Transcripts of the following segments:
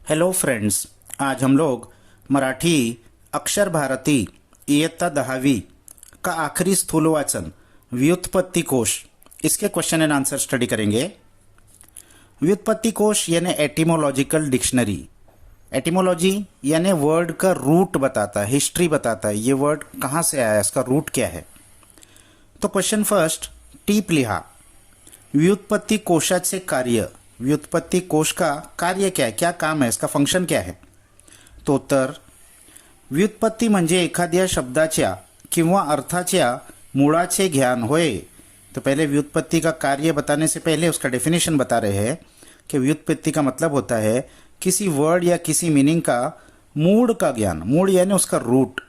Hello friends, आज हम लोग मराठी अक्षर भारती इयत्ता 10वी का आखिरी स्थूल वाचन व्युत्पत्ति कोश इसके क्वेश्चन एंड आंसर स्टडी करेंगे। व्युत्पत्ति कोश यानी एटिमोलॉजिकल डिक्शनरी। एटिमोलॉजी यानी वर्ड का रूट बताता है, हिस्ट्री बताता है, ये वर्ड कहाँ से आया, इसका रूट क्या है। तो क्वेश्चन फर्स्ट, टीप लिहा। व्युत्पत्ति कोशाचे कार्य। व्युत्पत्ति कोश का कार्य क्या है, क्या काम है, इसका फंक्शन क्या है। तो उत्तर, व्युत्पत्ति म्हणजे एखाद्या शब्दाच्या किंवा अर्थाच्या मूळाचे ज्ञान होय। तो पहले व्युत्पत्ति का कार्य बताने से पहले उसका डेफिनेशन बता रहे हैं कि व्युत्पत्ति का मतलब होता है किसी वर्ड या किसी मीनिंग का मूळ का ज्ञान। मूळ यानी उसका रूट।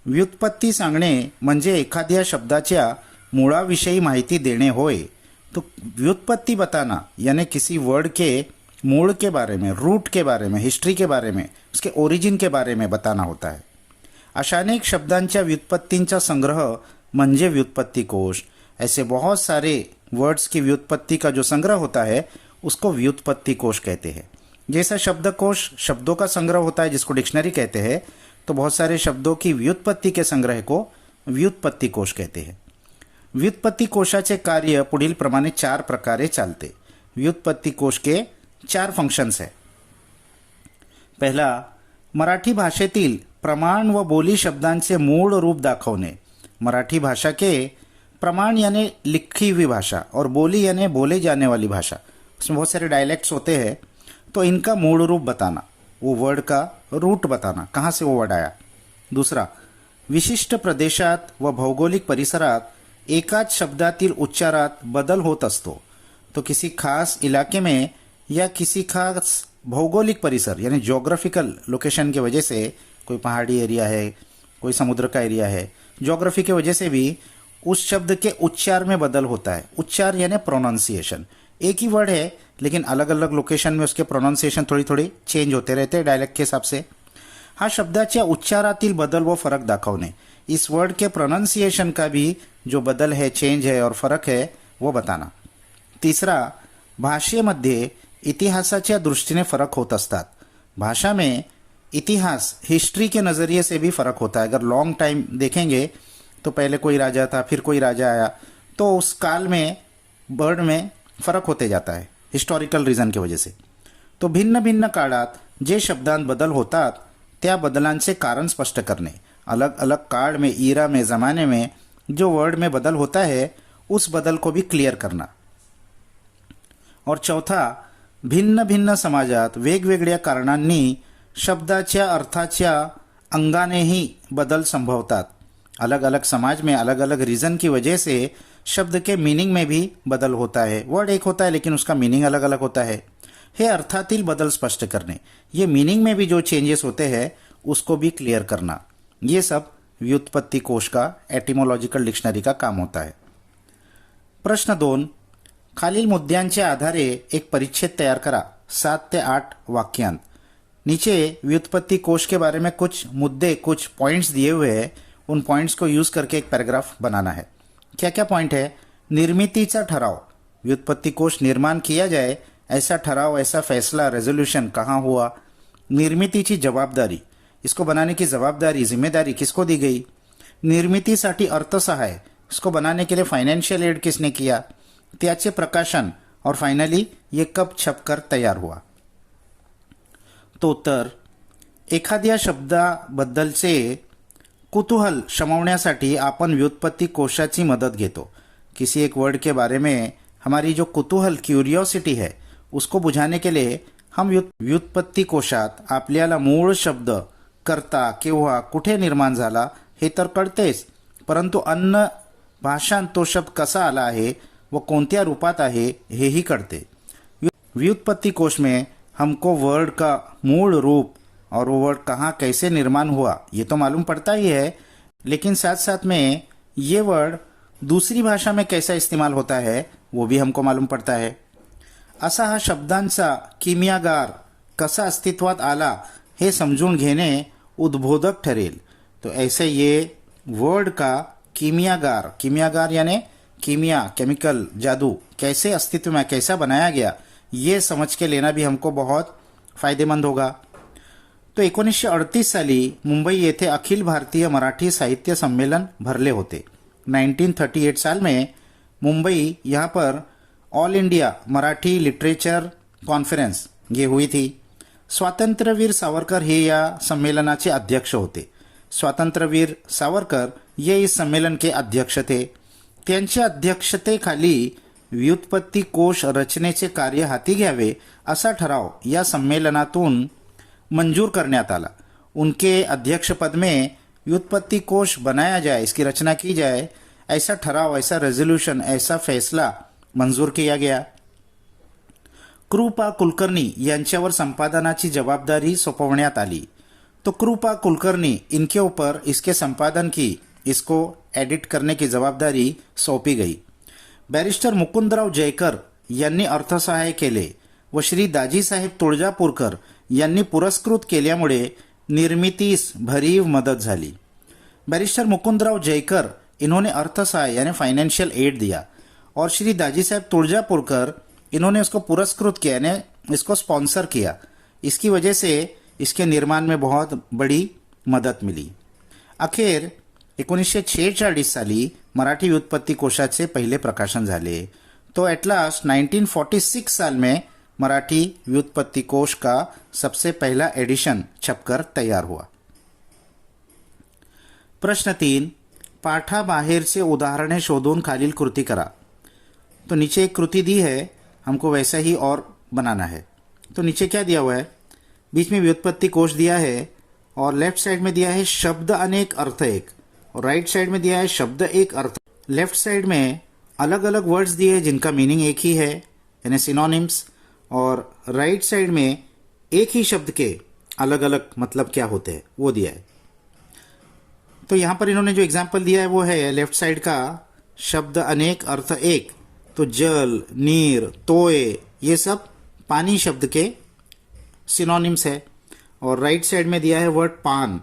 व्युत्पत्ति सांगणे म्हणजे एखाद्या शब्दाच्या मूळाविषयी माहिती देणे होय। तो व्युत्पत्ति बताना यानी किसी वर्ड के मूल के बारे में, रूट के बारे में, हिस्ट्री के बारे में, उसके ओरिजिन के बारे में बताना होता है। अशा अनेक शब्दांच्या व्युत्पत्तींचा संग्रह म्हणजे व्युत्पत्ति कोश। ऐसे बहुत सारे वर्ड्स की व्युत्पत्ति का जो संग्रह होता है उसको व्युत्पत्ति कोश कहते हैं। जैसा शब्दकोश शब्दों का संग्रह होता है जिसको डिक्शनरी कहते हैं, तो बहुत सारे शब्दों की व्युत्पत्ति के संग्रह को व्युत्पत्ति कोश कहते हैं। व्युत्पत्ति कोशाचे कार्य पुढील प्रमाणे 4 प्रकारे चालते। व्युत्पत्ति कोश के 4 फंक्शन्स है। पहला, मराठी भाषेतील प्रमाण व बोली शब्दांचे मूळ रूप दाखवणे। मराठी भाषा के प्रमाण यानी लिखी हुई भाषा और बोली यानी बोले जाने वाली भाषा, उसमें बहुत सारे डायलेक्ट्स होते हैं, तो इनका मूल रूप बताना, वो वर्ड का रूट बताना, कहाँ से वो वर्ड आया। दूसरा, विशिष्ट प्रदेशात व भौगोलिक परिसरात एकाच शब्दातील उच्चारात बदल होत असतो। तो किसी खास इलाके में या किसी खास भौगोलिक परिसर यानी ज्योग्राफिकल लोकेशन की वजह से, कोई पहाड़ी एरिया है, कोई समुद्र का एरिया है, ज्योग्राफी की वजह से भी उस शब्द के उच्चार में बदल होता है। उच्चार यानी प्रोनाउंसिएशन। एक ही वर्ड है लेकिन अलग अलग लोकेशन में उसके प्रोनाउंसिएशन थोड़ी थोड़ी चेंज होते रहते हैं डायलेक्ट के हिसाब से। हा शब्दाच्या उच्चारातील बदल व फरक दाखवणे। इस वर्ड के प्रोनाउंसिएशन का भी जो बदल है, चेंज है और फरक है वो बताना। तीसरा, भाषेमध्ये इतिहासाच्या दृष्टीने फरक होत असतात। भाषा में इतिहास, हिस्ट्री के नज़रिए से भी फर्क होता है। अगर लॉन्ग टाइम देखेंगे तो पहले कोई राजा था, फिर कोई राजा आया, तो उस काल में वर्ड में फरक होते जाता है हिस्टोरिकल रीजन की वजह से। तो भिन्न भिन्न काळात जे शब्दांत बदल होतात त्या बदलांचे कारण स्पष्ट करणे। अलग अलग काल में, ईरा में, ज़माने में जो वर्ड में बदल होता है उस बदल को भी क्लियर करना। और चौथा, भिन्न भिन्न समाजात वेगवेगळ्या कारणांनी शब्दाच्या अर्थाच्या अंगानेही बदल संभवतात। अलग अलग समाज में अलग अलग रीज़न की वजह से शब्द के मीनिंग में भी बदल होता है। वर्ड एक होता है लेकिन उसका मीनिंग अलग अलग होता है। हे अर्थातील बदल स्पष्ट करने, ये मीनिंग में भी जो चेंजेस होते हैं उसको भी क्लियर करना। ये सब व्युत्पत्ति कोश का, एटिमोलॉजिकल डिक्शनरी का काम होता है। प्रश्न 2, खालील मुद्द्यांच्या आधारे एक परिच्छेद तैयार करा 7 से 8 वाक्यांत। नीचे व्युत्पत्ति कोश के बारे में कुछ मुद्दे, कुछ पॉइंट्स दिए हुए हैं, उन पॉइंट्स को यूज़ करके एक पैराग्राफ बनाना है। क्या क्या पॉइंट है? निर्मितीचा ठराव, व्युत्पत्ति कोश निर्माण किया जाए ऐसा ठराव, ऐसा फैसला, रेजोल्यूशन कहाँ हुआ। निर्मितीची जवाबदारी, इसको बनाने की जवाबदारी, जिम्मेदारी किसको दी गई। निर्मितीसाठी अर्थसहाय, इसको बनाने के लिए फाइनेंशियल एड किसने किया। त्याचे प्रकाशन और फाइनली ये कब छपकर तैयार हुआ। तो उत्तर, एखाद्या शब्दाबद्दलचे कुतूहल शमवण्यासाठी आपण व्युत्पत्ति कोशाची मदत घेतो। किसी एक वर्ड के बारे में हमारी जो कुतूहल, क्यूरियोसिटी है, उसको बुझाने के लिए हम व्युत्पत्ति कोशात आपल्याला मूळ शब्द, करता, केव्हा, कुठे निर्माण झाला हे तर कळतेच, परंतु अन्य भाषांत तो शब्द कसा आला आहे व कोणत्या रूपात आहे हेही कळते। व्युत्पत्ति कोश में हमको वर्ड का मूल रूप और वो वर्ड कहाँ कैसे निर्माण हुआ ये तो मालूम पड़ता ही है, लेकिन साथ साथ में ये वर्ड दूसरी भाषा में कैसा इस्तेमाल होता है वो भी हमको मालूम पड़ता है। असा हा शब्दांचा किमियागार कसा अस्तित्वात आला हे समजून घेणे उद्बोधक ठरेल। तो ऐसे ये वर्ड का किमियागार, किमियागार यानी कीमिया, केमिकल, जादू कैसे अस्तित्व में कैसा बनाया गया, ये समझ के लेना भी हमको बहुत फायदेमंद होगा. तो 1938 साली मुंबई येथे अखिल भारतीय मराठी साहित्य सम्मेलन भरले होते. 1938 साल में मुंबई यहाँ पर all India Marathi literature conference ये हुई थी. स्वातंत्र्यवीर सावरकर हे या संमेलनाचे अध्यक्ष होते. स्वातंत्र्यवीर सावरकर ये इस सम्मेलन के अध्यक्ष थे. त्यांच्या अध्यक्षतेखाली व्युत्पत्ती कोश रचनेचे कार्य हाती घ्यावे असा ठराव या संमेलनातून मंजूर करण्यात आला. उनके अध्यक्ष पद में व्युत्पत्ति कोश बनाया जाए, इसकी रचना की जाए, ऐसा ठराव, ऐसा रेजोल्यूशन, ऐसा फैसला मंजूर किया गया. कृपा कुलकर्णी यांच्यावर संपादनाची जवाबदारी सोपवण्यात आली. तो कृपा कुलकर्णी इनके ऊपर इसके संपादन की, इसको एडिट करने की जवाबदारी सौंपी गई. बैरिस्टर मुकुंदराव जयकर यांनी अर्थसहाय्य केले व श्री दाजीसाहेब तुळजापूरकर यांनी पुरस्कृत केल्यामुळे निर्मितीस भरीव मदत झाली. बैरिस्टर मुकुंदराव जयकर इन्होंने अर्थसहाय यानी फाइनेंशियल एड दिया और श्री दाजी साहब तुळजापुरकर इन्होंने उसको पुरस्कृत किया यानी इसको स्पॉन्सर किया. इसकी वजह से इसके निर्माण में बहुत बड़ी मदत मिली. अखेर 1946 साली मराठी व्युत्पत्ती कोशाचे पहिले प्रकाशन झाले. तो ॲट लास्ट 1946 साल में मराठी व्युत्पत्ति कोश का सबसे पहला एडिशन छपकर तैयार हुआ. प्रश्न 3, पाठाबाहेर से उदाहरणें शोधून खालील कृति करा. तो नीचे एक कृति दी है, हमको वैसा ही और बनाना है. तो नीचे क्या दिया हुआ है, बीच में व्युत्पत्ति कोश दिया है और लेफ्ट साइड में दिया है शब्द अनेक अर्थ एक और राइट साइड में दिया है शब्द एक अर्थ. लेफ्ट साइड में अलग अलग वर्ड्स दिए हैं जिनका मीनिंग एक ही है यानी सिनोनिम्स, और राइट साइड में एक ही शब्द के अलग अलग मतलब क्या होते हैं वो दिया है. तो यहाँ पर इन्होंने जो एग्जाम्पल दिया है वो है लेफ्ट साइड का शब्द अनेक अर्थ एक. तो जल, नीर, तोय ये सब पानी शब्द के सिनोनिम्स है. और राइट साइड में दिया है वर्ड पान.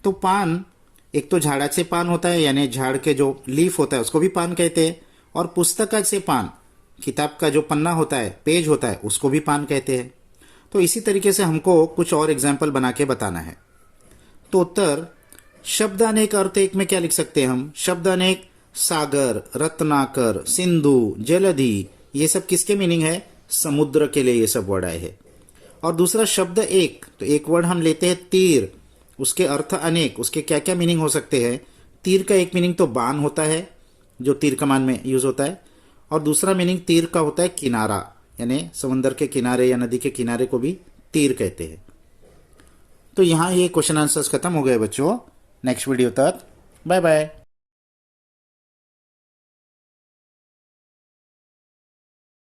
तो पान एक तो झाड़ाचे पान होता है यानी झाड़ के जो लीफ होता है उसको भी पान कहते हैं, और पुस्तकाचे पान, किताब का जो पन्ना होता है, पेज होता है, उसको भी पान कहते हैं. तो इसी तरीके से हमको कुछ और एग्जाम्पल बना के बताना है. तो उत्तर शब्द अनेक अर्थ एक में क्या लिख सकते हैं हम, शब्द अनेक सागर, रत्नाकर, सिंधु, जलधि, ये सब किसके मीनिंग है, समुद्र के लिए ये सब वर्ड आए हैं. और दूसरा शब्द एक, तो एक वर्ड हम लेते हैं तीर, उसके अर्थ अनेक, उसके क्या क्या मीनिंग हो सकते हैं. तीर का एक मीनिंग तो बाण होता है जो तीर कमान में यूज होता है, और दूसरा मीनिंग तीर का होता है किनारा, यानी समंदर के किनारे या नदी के किनारे को भी तीर कहते हैं. तो यहाँ ये क्वेश्चन आंसर्स खत्म हो गए बच्चों. नेक्स्ट वीडियो तक बाय बाय.